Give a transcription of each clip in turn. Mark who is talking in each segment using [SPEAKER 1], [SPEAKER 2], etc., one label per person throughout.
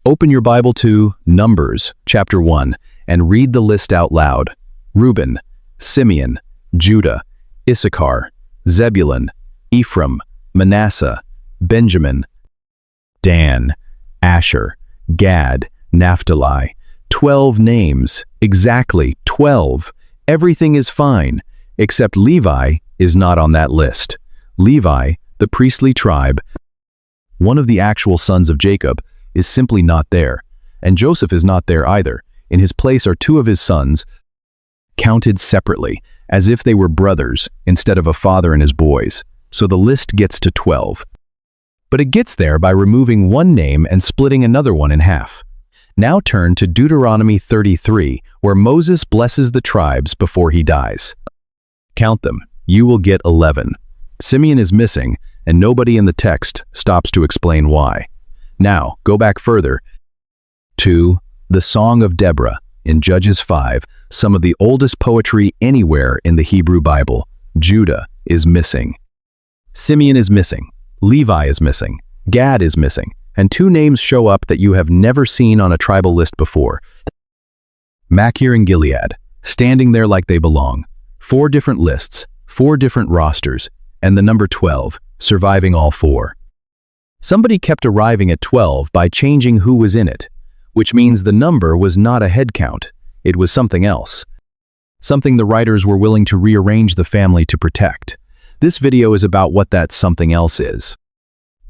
[SPEAKER 1] Open your Bible to Numbers, chapter 1, and read the list out loud. Reuben, Simeon, Judah, Issachar, Zebulun, Ephraim, Manasseh, Benjamin, Dan, Asher, Gad, Naphtali. 12 names, exactly 12. Everything is fine, except Levi is not on that list. Levi, the priestly tribe, one of the actual sons of Jacob, is simply not there, and Joseph is not there either. In his place are two of his sons, counted separately, as if they were brothers instead of a father and his boys. So the list gets to 12. But it gets there by removing one name and splitting another one in half. Now turn to Deuteronomy 33, where Moses blesses the tribes before he dies. Count them. You will get 11. Simeon is missing, and nobody in the text stops to explain why. Now, go back further to the Song of Deborah in Judges 5, some of the oldest poetry anywhere in the Hebrew Bible. Judah is missing. Simeon is missing. Levi is missing. Gad is missing. And two names show up that you have never seen on a tribal list before. Machir and Gilead, standing there like they belong. 4 different lists, 4 different rosters, and the number 12, surviving all 4. Somebody kept arriving at 12 by changing who was in it, which means the number was not a head count. It was something else. Something the writers were willing to rearrange the family to protect. This video is about what that something else is,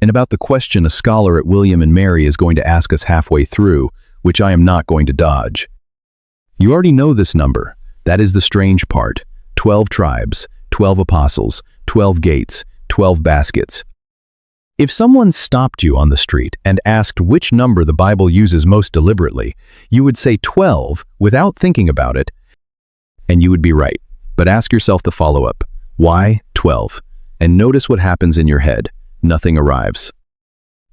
[SPEAKER 1] and about the question a scholar at William and Mary is going to ask us halfway through, which I am not going to dodge. You already know this number. That is the strange part. 12 tribes, 12 apostles, 12 gates, 12 baskets. If someone stopped you on the street and asked which number the Bible uses most deliberately, you would say 12 without thinking about it, and you would be right. But ask yourself the follow-up. Why 12? And notice what happens in your head. Nothing arrives.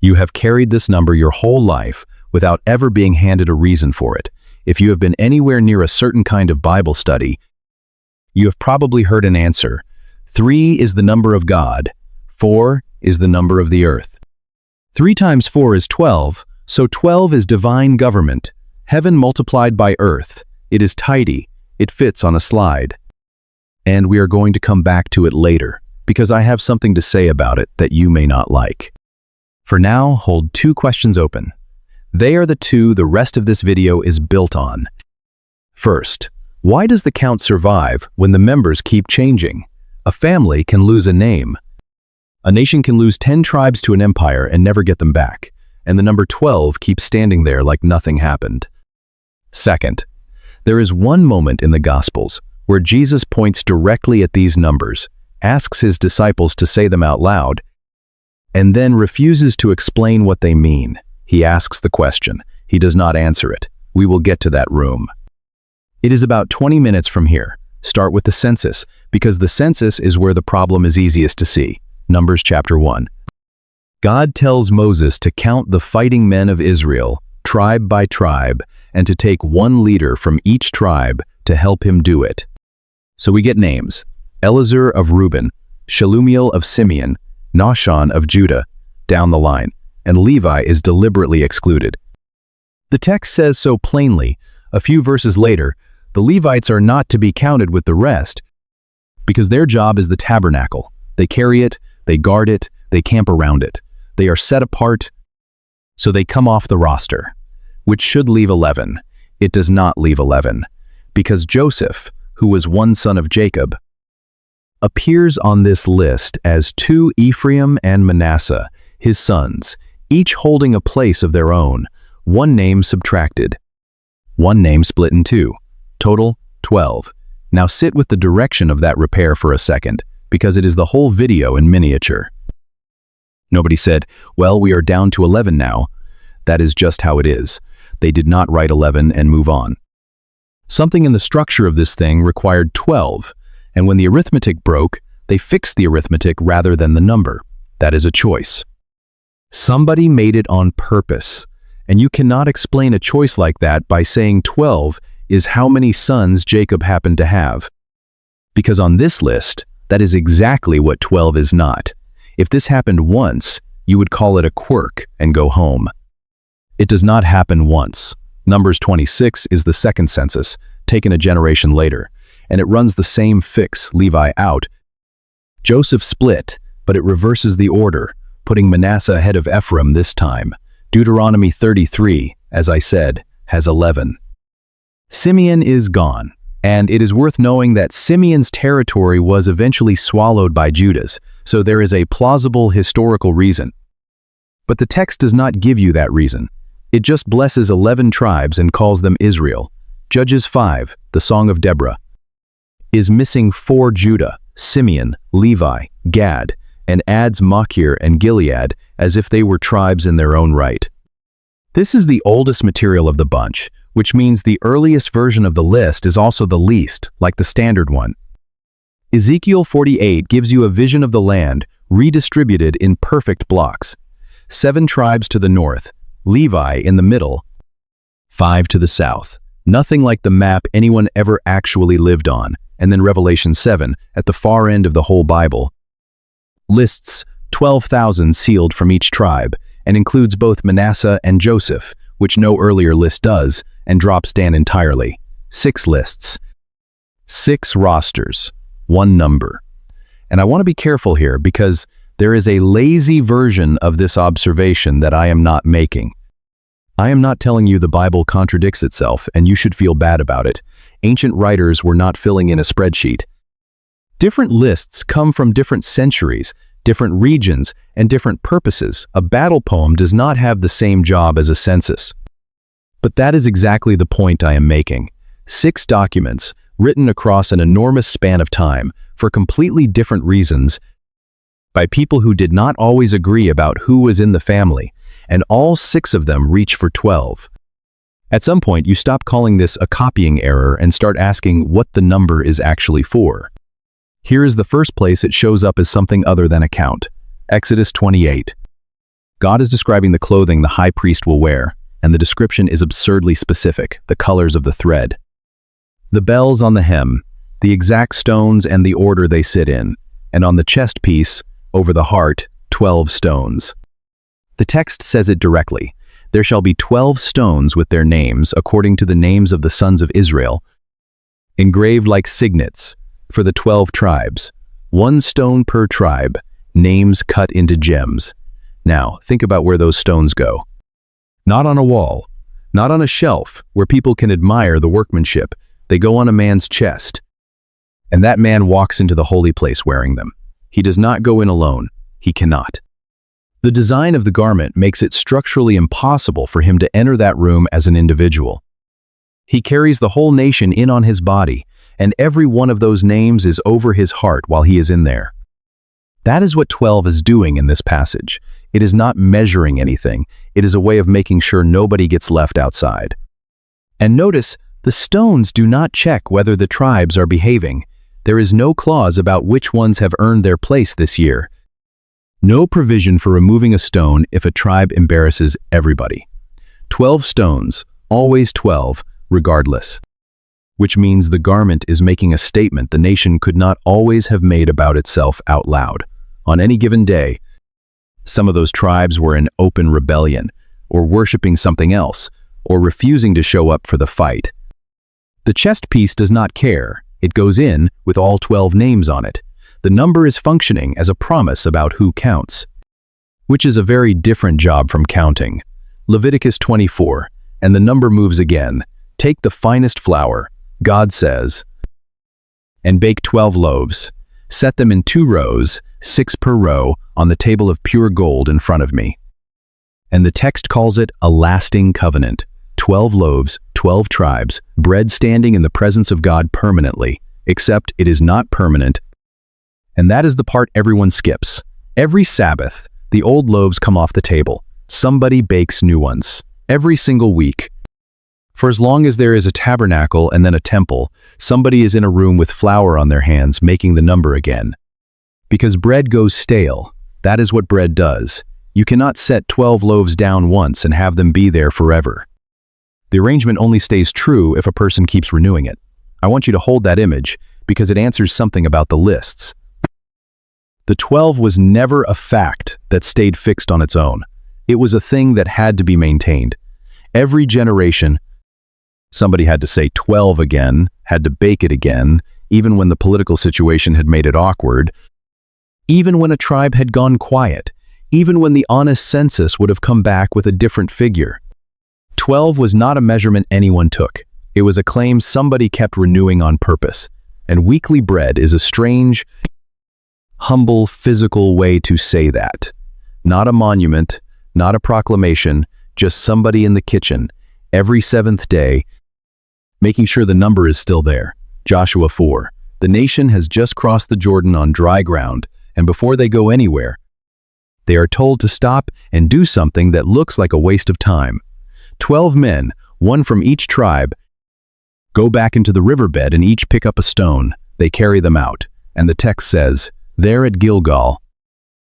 [SPEAKER 1] You have carried this number your whole life without ever being handed a reason for it. If you have been anywhere near a certain kind of Bible study, you have probably heard an answer. 3 is the number of God. 4 is the number of the earth. 3 times 4 is 12, so 12 is divine government, heaven multiplied by earth. It is tidy, it fits on a slide. And we are going to come back to it later, because I have something to say about it that you may not like. For now, hold 2 questions open. They are the 2 the rest of this video is built on. First, why does the count survive when the members keep changing? A family can lose a name. A nation can lose 10 tribes to an empire and never get them back, and the number 12 keeps standing there like nothing happened. Second, there is one moment in the Gospels where Jesus points directly at these numbers, asks his disciples to say them out loud, and then refuses to explain what they mean. He asks the question. He does not answer it. We will get to that room. It is about 20 minutes from here. Start with the census, because the census is where the problem is easiest to see. Numbers chapter 1. God tells Moses to count the fighting men of Israel, tribe by tribe, and to take one leader from each tribe to help him do it. So we get names. Elazar of Reuben, Shelumiel of Simeon, Nahshon of Judah, down the line, and Levi is deliberately excluded. The text says so plainly. A few verses later, the Levites are not to be counted with the rest because their job is the tabernacle. They carry it, they guard it, they camp around it. They are set apart, so they come off the roster, which should leave 11. It does not leave 11, because Joseph, who was one son of Jacob, appears on this list as 2 Ephraim and Manasseh, his sons, each holding a place of their own, one name subtracted, one name split in 2, total 12. Now sit with the direction of that repair for a second, because it is the whole video in miniature. Nobody said, well, we are down to 11 now. That is just how it is. They did not write 11 and move on. Something in the structure of this thing required 12, and when the arithmetic broke, they fixed the arithmetic rather than the number. That is a choice. Somebody made it on purpose, and you cannot explain a choice like that by saying 12 is how many sons Jacob happened to have. Because on this list, that is exactly what 12 is not. If this happened once, you would call it a quirk and go home. It does not happen once. Numbers 26 is the second census, taken a generation later, and it runs the same fix, Levi out. Joseph split, but it reverses the order, putting Manasseh ahead of Ephraim this time. Deuteronomy 33, as I said, has 11. Simeon is gone, and it is worth knowing that Simeon's territory was eventually swallowed by Judah's, so there is a plausible historical reason. But the text does not give you that reason. It just blesses 11 tribes and calls them Israel. Judges 5, the Song of Deborah, is missing 4 Judah, Simeon, Levi, Gad, and adds Machir and Gilead as if they were tribes in their own right. This is the oldest material of the bunch, which means the earliest version of the list is also the least, like the standard one. Ezekiel 48 gives you a vision of the land redistributed in perfect blocks. 7 tribes to the north, Levi in the middle, 5 to the south. Nothing like the map anyone ever actually lived on. And then Revelation 7, at the far end of the whole Bible, lists 12,000 sealed from each tribe, and includes both Manasseh and Joseph, which no earlier list does, and drops Dan entirely. 6 lists. 6 rosters. 1 number. And I want to be careful here because there is a lazy version of this observation that I am not making. I am not telling you the Bible contradicts itself and you should feel bad about it. Ancient writers were not filling in a spreadsheet. Different lists come from different centuries, different regions, and different purposes. A battle poem does not have the same job as a census. But that is exactly the point I am making. 6 documents, written across an enormous span of time, for completely different reasons, by people who did not always agree about who was in the family, and all 6 of them reach for 12. At some point, you stop calling this a copying error and start asking what the number is actually for. Here is the first place it shows up as something other than a count. Exodus 28. God is describing the clothing the high priest will wear, and the description is absurdly specific, the colors of the thread, the bells on the hem, the exact stones and the order they sit in, and on the chest piece, over the heart, 12 stones. The text says it directly. There shall be 12 stones with their names, according to the names of the sons of Israel, engraved like signets, for the 12 tribes, 1 stone per tribe, names cut into gems. Now, think about where those stones go. Not on a wall, not on a shelf where people can admire the workmanship. They go on a man's chest. And that man walks into the holy place wearing them. He does not go in alone. He cannot. The design of the garment makes it structurally impossible for him to enter that room as an individual. He carries the whole nation in on his body, and every one of those names is over his heart while he is in there. That is what 12 is doing in this passage. It is not measuring anything. It is a way of making sure nobody gets left outside. And notice, the stones do not check whether the tribes are behaving. There is no clause about which ones have earned their place this year. No provision for removing a stone if a tribe embarrasses everybody. 12 stones, always 12, regardless. Which means the garment is making a statement the nation could not always have made about itself out loud. On any given day, some of those tribes were in open rebellion, or worshiping something else, or refusing to show up for the fight. The chest piece does not care. It goes in with all 12 names on it. The number is functioning as a promise about who counts, which is a very different job from counting. Leviticus 24, and the number moves again. Take the finest flour, God says, and bake 12 loaves. Set them in 2 rows, 6 per row, on the table of pure gold in front of me. And the text calls it a lasting covenant. 12 loaves, 12 tribes, bread standing in the presence of God permanently, except it is not permanent. And that is the part everyone skips. Every Sabbath, the old loaves come off the table. Somebody bakes new ones. Every single week. For as long as there is a tabernacle and then a temple, somebody is in a room with flour on their hands making the number again. Because bread goes stale. That is what bread does. You cannot set 12 loaves down once and have them be there forever. The arrangement only stays true if a person keeps renewing it. I want you to hold that image because it answers something about the lists. The 12 was never a fact that stayed fixed on its own. It was a thing that had to be maintained. Every generation, somebody had to say 12 again, had to bake it again, even when the political situation had made it awkward, even when a tribe had gone quiet, even when the honest census would have come back with a different figure. 12 was not a measurement anyone took. It was a claim somebody kept renewing on purpose. And weekly bread is a strange, humble, physical way to say that. Not a monument, not a proclamation, just somebody in the kitchen, every seventh day, making sure the number is still there. Joshua 4. The nation has just crossed the Jordan on dry ground, and before they go anywhere, they are told to stop and do something that looks like a waste of time. 12 men, one from each tribe, go back into the riverbed and each pick up a stone. They carry them out, and the text says, there at Gilgal,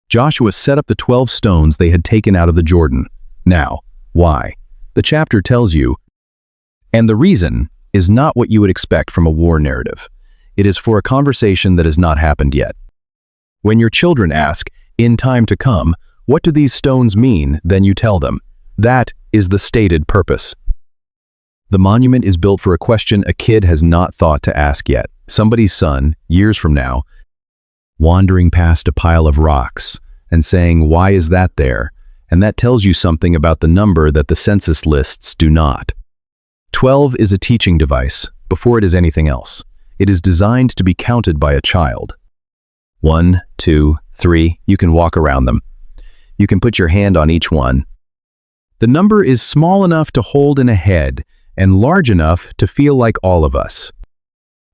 [SPEAKER 1] Joshua set up the 12 stones they had taken out of the Jordan. Now, why? The chapter tells you, and the reason is not what you would expect from a war narrative. It is for a conversation that has not happened yet. When your children ask, in time to come, what do these stones mean, then you tell them. That is the stated purpose. The monument is built for a question a kid has not thought to ask yet. Somebody's son, years from now, wandering past a pile of rocks and saying, why is that there? And that tells you something about the number that the census lists do not. 12 is a teaching device before it is anything else. It is designed to be counted by a child. 1, 2, 3, you can walk around them. You can put your hand on each one. The number is small enough to hold in a head and large enough to feel like all of us.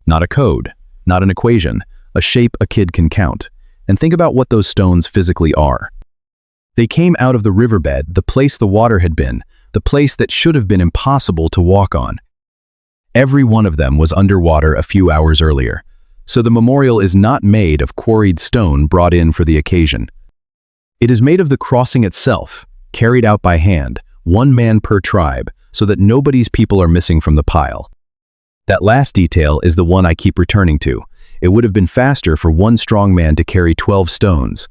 [SPEAKER 1] Not a code, not an equation, a shape a kid can count. And think about what those stones physically are. They came out of the riverbed, the place the water had been, the place that should have been impossible to walk on. Every one of them was underwater a few hours earlier, so the memorial is not made of quarried stone brought in for the occasion. It is made of the crossing itself, carried out by hand, one man per tribe, so that nobody's people are missing from the pile. That last detail is the one I keep returning to. It would have been faster for one strong man to carry 12 stones.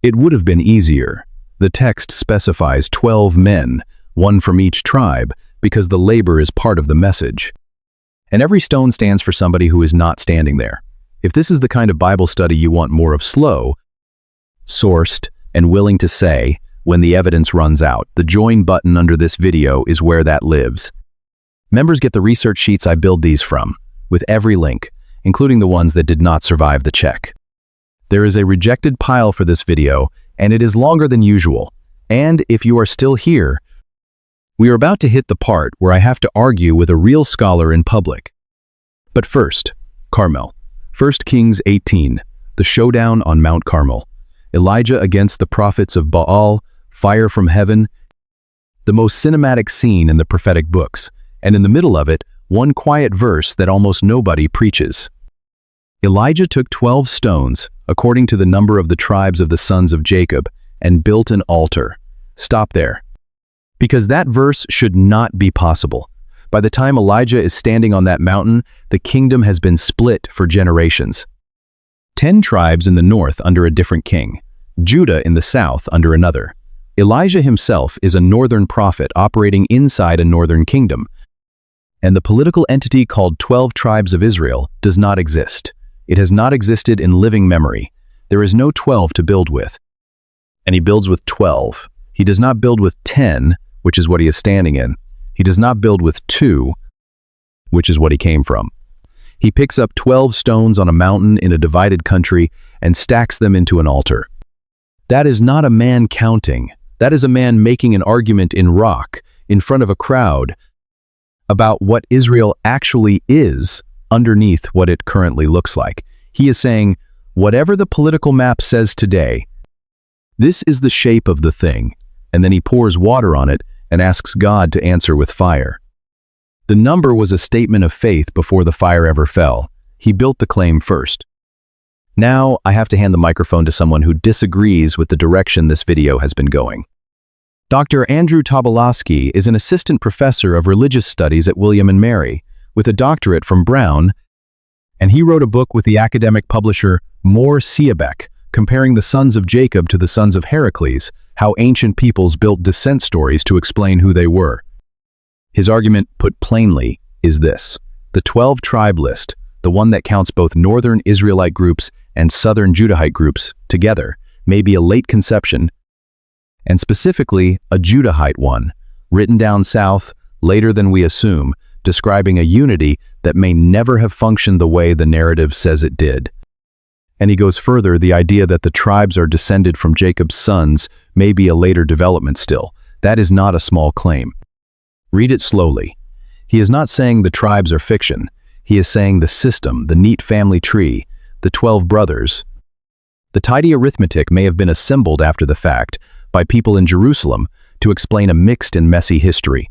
[SPEAKER 1] It would have been easier. The text specifies 12 men, one from each tribe, because the labor is part of the message. And every stone stands for somebody who is not standing there. If this is the kind of Bible study you want more of, slow, sourced, and willing to say, when the evidence runs out, the join button under this video is where that lives. Members get the research sheets I build these from, with every link, including the ones that did not survive the check. There is a rejected pile for this video, and it is longer than usual. And if you are still here, we are about to hit the part where I have to argue with a real scholar in public. But first, Carmel. 1 Kings 18, the showdown on Mount Carmel. Elijah against the prophets of Baal, fire from heaven, the most cinematic scene in the prophetic books, and in the middle of it, one quiet verse that almost nobody preaches. Elijah took 12 stones, according to the number of the tribes of the sons of Jacob, and built an altar. Stop there. Because that verse should not be possible. By the time Elijah is standing on that mountain, the kingdom has been split for generations. 10 tribes in the north under a different king, Judah in the south under another. Elijah himself is a northern prophet operating inside a northern kingdom. And the political entity called 12 tribes of Israel does not exist. It has not existed in living memory. There is no 12 to build with. And he builds with 12. He does not build with 10, which is what he is standing in. He does not build with 2, which is what he came from. He picks up 12 stones on a mountain in a divided country and stacks them into an altar. That is not a man counting. That is a man making an argument in rock, in front of a crowd, about what Israel actually is underneath what it currently looks like. He is saying, whatever the political map says today, this is the shape of the thing, and then he pours water on it and asks God to answer with fire. The number was a statement of faith before the fire ever fell. He built the claim first. Now, I have to hand the microphone to someone who disagrees with the direction this video has been going. Dr. Andrew Tobolowsky is an assistant professor of religious studies at William and Mary, with a doctorate from Brown, and he wrote a book with the academic publisher Moore Siebeck, comparing the sons of Jacob to the sons of Heracles, how ancient peoples built descent stories to explain who they were. His argument, put plainly, is this. The 12 tribe list, the one that counts both northern Israelite groups and southern Judahite groups together, may be a late conception, and specifically a Judahite one, written down south later than we assume, describing a unity that may never have functioned the way the narrative says it did. And he goes further, the idea that the tribes are descended from Jacob's sons may be a later development still. That is not a small claim. Read it slowly. He is not saying the tribes are fiction. He is saying the system, the neat family tree, the 12 brothers. The tidy arithmetic may have been assembled after the fact by people in Jerusalem to explain a mixed and messy history.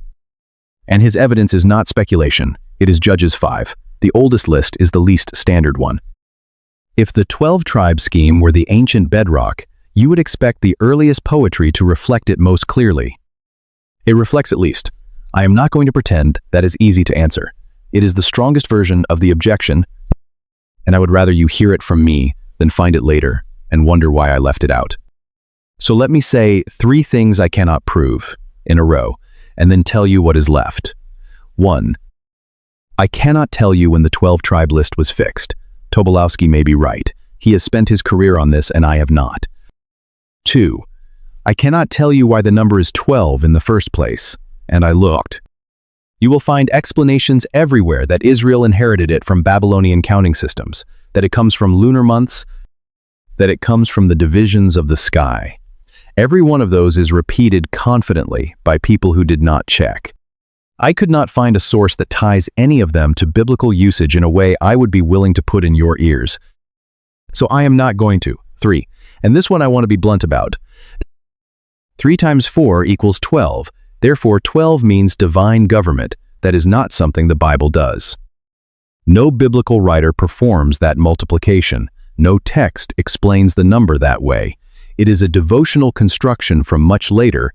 [SPEAKER 1] And his evidence is not speculation. It is Judges 5. The oldest list is the least standard one. If the 12-tribe scheme were the ancient bedrock, you would expect the earliest poetry to reflect it most clearly. It reflects at least. I am not going to pretend that is easy to answer. It is the strongest version of the objection, and I would rather you hear it from me than find it later and wonder why I left it out. So let me say 3 things I cannot prove in a row, and then tell you what is left. 1. I cannot tell you when the 12-tribe list was fixed. Tobolowsky may be right. He has spent his career on this and I have not. 2. I cannot tell you why the number is 12 in the first place, and I looked. You will find explanations everywhere that Israel inherited it from Babylonian counting systems, that it comes from lunar months, that it comes from the divisions of the sky. Every one of those is repeated confidently by people who did not check. I could not find a source that ties any of them to biblical usage in a way I would be willing to put in your ears. So I am not going to. 3. And this one I want to be blunt about. 3 times 4 equals 12. Therefore, 12 means divine government. That is not something the Bible does. No biblical writer performs that multiplication. No text explains the number that way. It is a devotional construction from much later,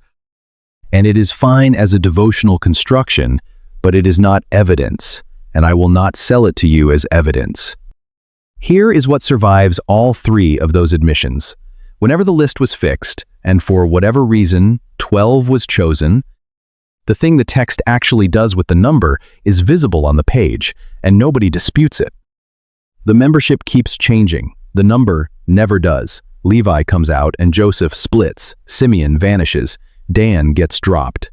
[SPEAKER 1] and it is fine as a devotional construction, but it is not evidence, and I will not sell it to you as evidence. Here is what survives all 3 of those admissions. Whenever the list was fixed, and for whatever reason 12 was chosen, the thing the text actually does with the number is visible on the page, and nobody disputes it. The membership keeps changing. The number never does. Levi comes out and Joseph splits. Simeon vanishes. Dan gets dropped.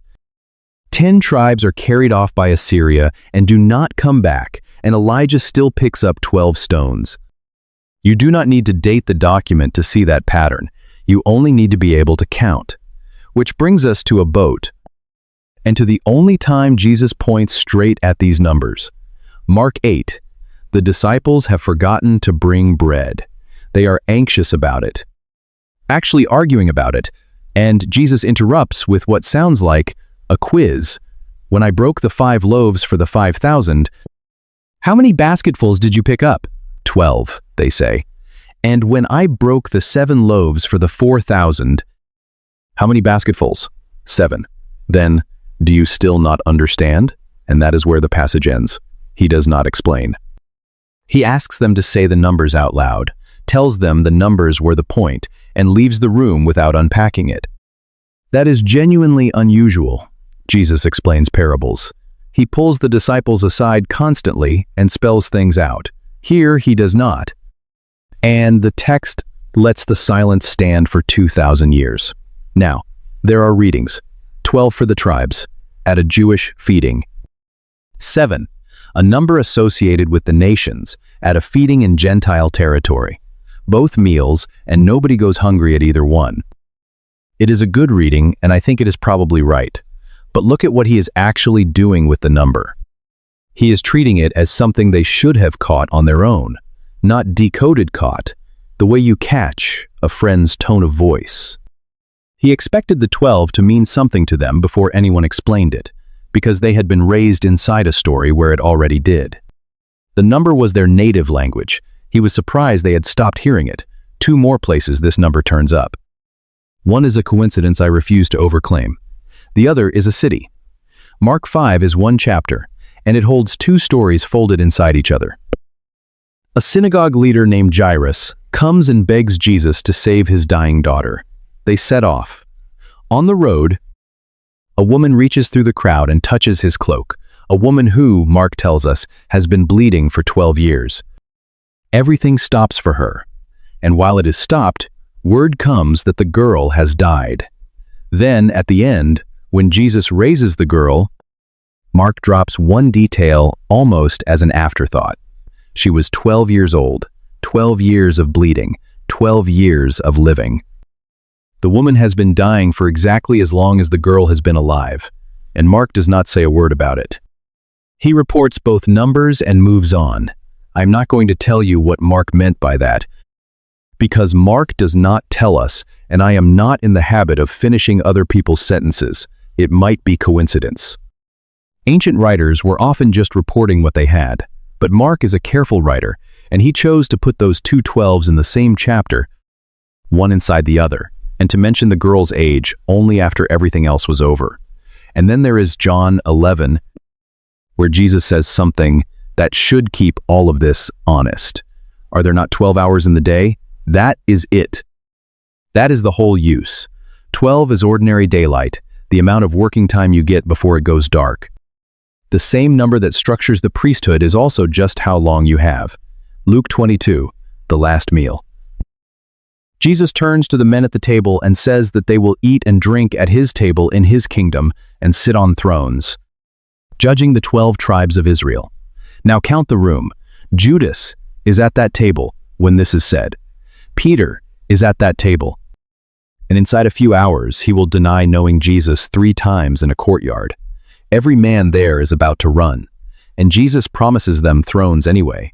[SPEAKER 1] 10 tribes are carried off by Assyria and do not come back, and Elijah still picks up 12 stones. You do not need to date the document to see that pattern. You only need to be able to count. Which brings us to a boat, and to the only time Jesus points straight at these numbers. Mark 8. The disciples have forgotten to bring bread. They are anxious about it, actually arguing about it, and Jesus interrupts with what sounds like a quiz. When I broke the 5 loaves for the 5,000, how many basketfuls did you pick up? 12, they say. And when I broke the 7 loaves for the 4,000, how many basketfuls? 7. Then, do you still not understand? And that is where the passage ends. He does not explain. He asks them to say the numbers out loud, tells them the numbers were the point, and leaves the room without unpacking it. That is genuinely unusual. Jesus explains parables. He pulls the disciples aside constantly and spells things out. Here he does not. And the text lets the silence stand for 2,000 years. Now, there are readings. 12 for the tribes, at a Jewish feeding. 7, a number associated with the nations, at a feeding in Gentile territory. Both meals, and nobody goes hungry at either one. It is a good reading, and I think it is probably right. But look at what he is actually doing with the number. He is treating it as something they should have caught on their own, not decoded caught, the way you catch a friend's tone of voice. He expected the 12 to mean something to them before anyone explained it, because they had been raised inside a story where it already did. The number was their native language. He was surprised they had stopped hearing it. 2 more places this number turns up. One is a coincidence I refuse to overclaim. The other is a city. Mark 5 is 1 chapter, and it holds 2 stories folded inside each other. A synagogue leader named Jairus comes and begs Jesus to save his dying daughter. They set off. On the road, A woman reaches through the crowd and touches his cloak. A woman who, Mark tells us, has been bleeding for 12 years. Everything stops for her. And while it is stopped, word comes that the girl has died. Then, at the end, when Jesus raises the girl, Mark drops one detail almost as an afterthought. She was 12 years old, 12 years of bleeding, 12 years of living. The woman has been dying for exactly as long as the girl has been alive, and Mark does not say a word about it. He reports both numbers and moves on. I'm not going to tell you what Mark meant by that, because Mark does not tell us, and I am not in the habit of finishing other people's sentences. It might be coincidence. Ancient writers were often just reporting what they had, but Mark is a careful writer, and he chose to put those two 12s in the same chapter, one inside the other, and to mention the girl's age only after everything else was over. And then there is John 11, where Jesus says something that should keep all of this honest. Are there not 12 hours in the day? That is it. That is the whole use. 12 is ordinary daylight, the amount of working time you get before it goes dark. The same number that structures the priesthood is also just how long you have. Luke 22, the last meal. Jesus turns to the men at the table and says that they will eat and drink at his table in his kingdom and sit on thrones, judging the 12 tribes of Israel. Now count the room. Judas is at that table when this is said. Peter is at that table. And inside a few hours, he will deny knowing Jesus 3 times in a courtyard. Every man there is about to run, and Jesus promises them thrones anyway.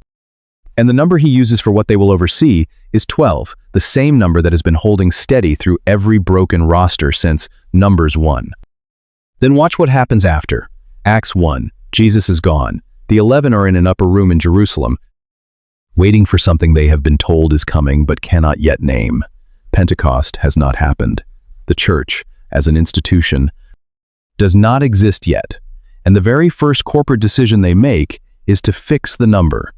[SPEAKER 1] And the number he uses for what they will oversee is 12, the same number that has been holding steady through every broken roster since Numbers 1. Then watch what happens after. Acts 1, Jesus is gone. The 11 are in an upper room in Jerusalem, waiting for something they have been told is coming but cannot yet name. Pentecost has not happened. The church, as an institution, does not exist yet, and the very first corporate decision they make is to fix the number.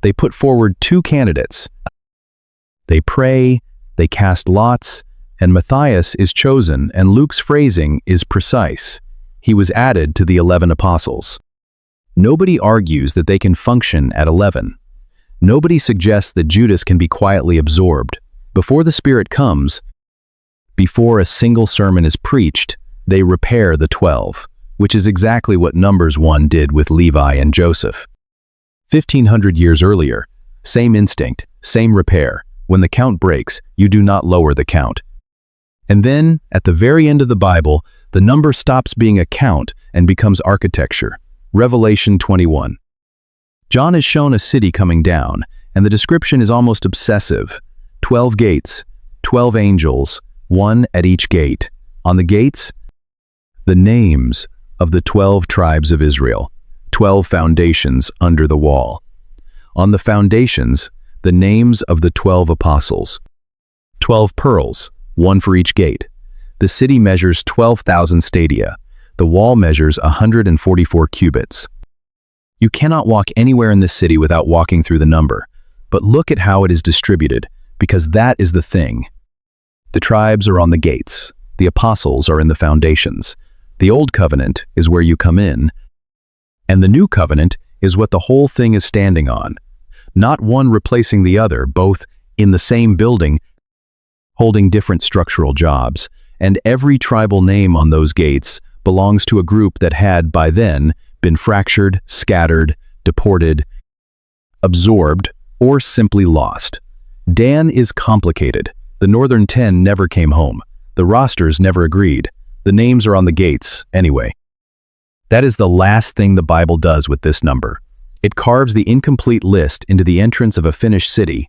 [SPEAKER 1] They put forward 2 candidates. They pray, they cast lots, and Matthias is chosen, and Luke's phrasing is precise. He was added to the 11 apostles. Nobody argues that they can function at 11. Nobody suggests that Judas can be quietly absorbed. Before the Spirit comes, before a single sermon is preached, they repair the 12, which is exactly what Numbers 1 did with Levi and Joseph. 1,500 years earlier, same instinct, same repair. When the count breaks, you do not lower the count. And then, at the very end of the Bible, the number stops being a count and becomes architecture. Revelation 21. John is shown a city coming down, and the description is almost obsessive. 12 gates, 12 angels, 1 at each gate. On the gates, the names of the 12 tribes of Israel, 12 foundations under the wall. On the foundations, the names of the 12 apostles. 12 pearls, 1 for each gate. The city measures 12,000 stadia. The wall measures 144 cubits. You cannot walk anywhere in this city without walking through the number, but look at how it is distributed, because that is the thing. The tribes are on the gates. The apostles are in the foundations. The old covenant is where you come in, and the new covenant is what the whole thing is standing on. Not one replacing the other, both in the same building, holding different structural jobs, and every tribal name on those gates belongs to a group that had, by then, been fractured, scattered, deported, absorbed, or simply lost. Dan is complicated. The northern 10 never came home. The rosters never agreed. The names are on the gates, anyway. That is the last thing the Bible does with this number. It carves the incomplete list into the entrance of a finished city.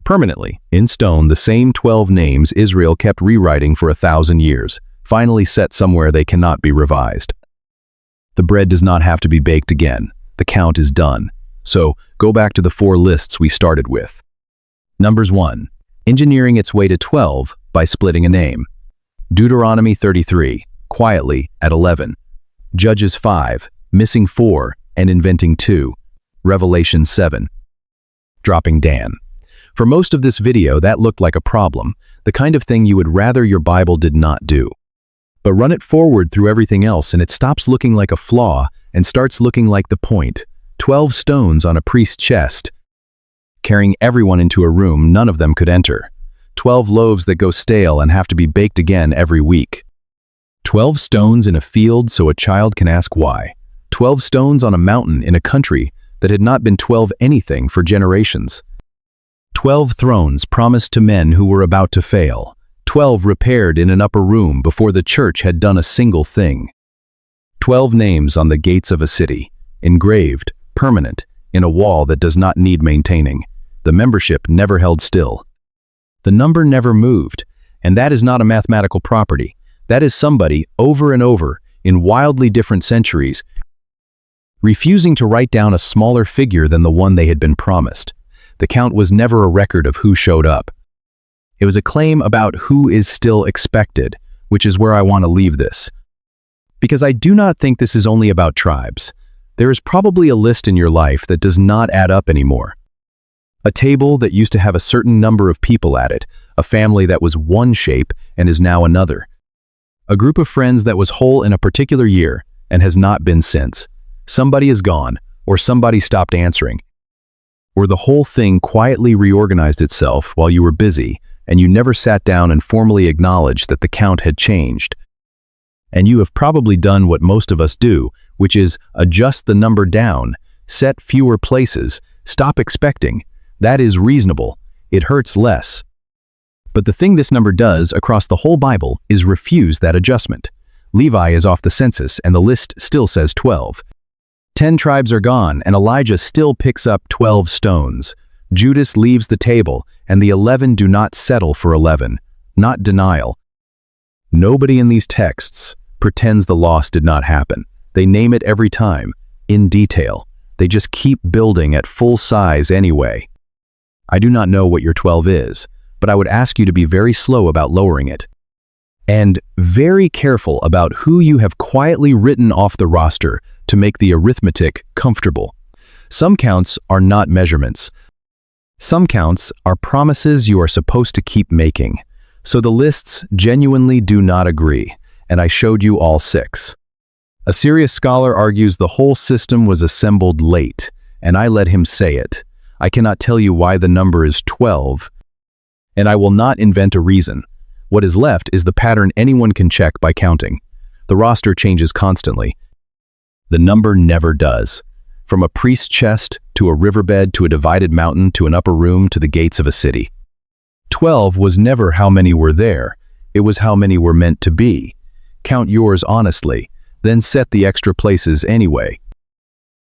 [SPEAKER 1] Permanently, in stone, the same 12 names Israel kept rewriting for 1,000 years, finally set somewhere they cannot be revised. The bread does not have to be baked again. The count is done. So, go back to the 4 lists we started with. Numbers 1. Engineering its way to 12 by splitting a name. Deuteronomy 33, quietly at 11. Judges 5, missing 4 and inventing 2. Revelation 7. Dropping Dan. For most of this video, that looked like a problem, the kind of thing you would rather your Bible did not do. But run it forward through everything else and it stops looking like a flaw and starts looking like the point. 12 stones on a priest's chest, carrying everyone into a room none of them could enter. 12 loaves that go stale and have to be baked again every week. 12 stones in a field so a child can ask why. 12 stones on a mountain in a country that had not been 12 anything for generations. 12 thrones promised to men who were about to fail. 12 repaired in an upper room before the church had done a single thing. 12 names on the gates of a city, engraved, permanent, in a wall that does not need maintaining. The membership never held still. The number never moved, and that is not a mathematical property. That is somebody, over and over, in wildly different centuries, refusing to write down a smaller figure than the one they had been promised. The count was never a record of who showed up. It was a claim about who is still expected, which is where I want to leave this. Because I do not think this is only about tribes. There is probably a list in your life that does not add up anymore. A table that used to have a certain number of people at it, a family that was one shape and is now another. A group of friends that was whole in a particular year and has not been since. Somebody is gone, or somebody stopped answering. Or the whole thing quietly reorganized itself while you were busy and you never sat down and formally acknowledged that the count had changed. And you have probably done what most of us do, which is adjust the number down, set fewer places, stop expecting. That is reasonable. It hurts less. But the thing this number does across the whole Bible is refuse that adjustment. Levi is off the census and the list still says 12. 10 tribes are gone and Elijah still picks up 12 stones. Judas leaves the table and the 11 do not settle for 11. Not denial. Nobody in these texts pretends the loss did not happen. They name it every time, in detail. They just keep building at full size anyway. I do not know what your 12 is, but I would ask you to be very slow about lowering it. And very careful about who you have quietly written off the roster to make the arithmetic comfortable. Some counts are not measurements. Some counts are promises you are supposed to keep making. So the lists genuinely do not agree, and I showed you all 6. A serious scholar argues the whole system was assembled late, and I let him say it. I cannot tell you why the number is 12, and I will not invent a reason. What is left is the pattern anyone can check by counting. The roster changes constantly. The number never does. From a priest's chest, to a riverbed, to a divided mountain, to an upper room, to the gates of a city. 12 was never how many were there. It was how many were meant to be. Count yours honestly, then set the extra places anyway.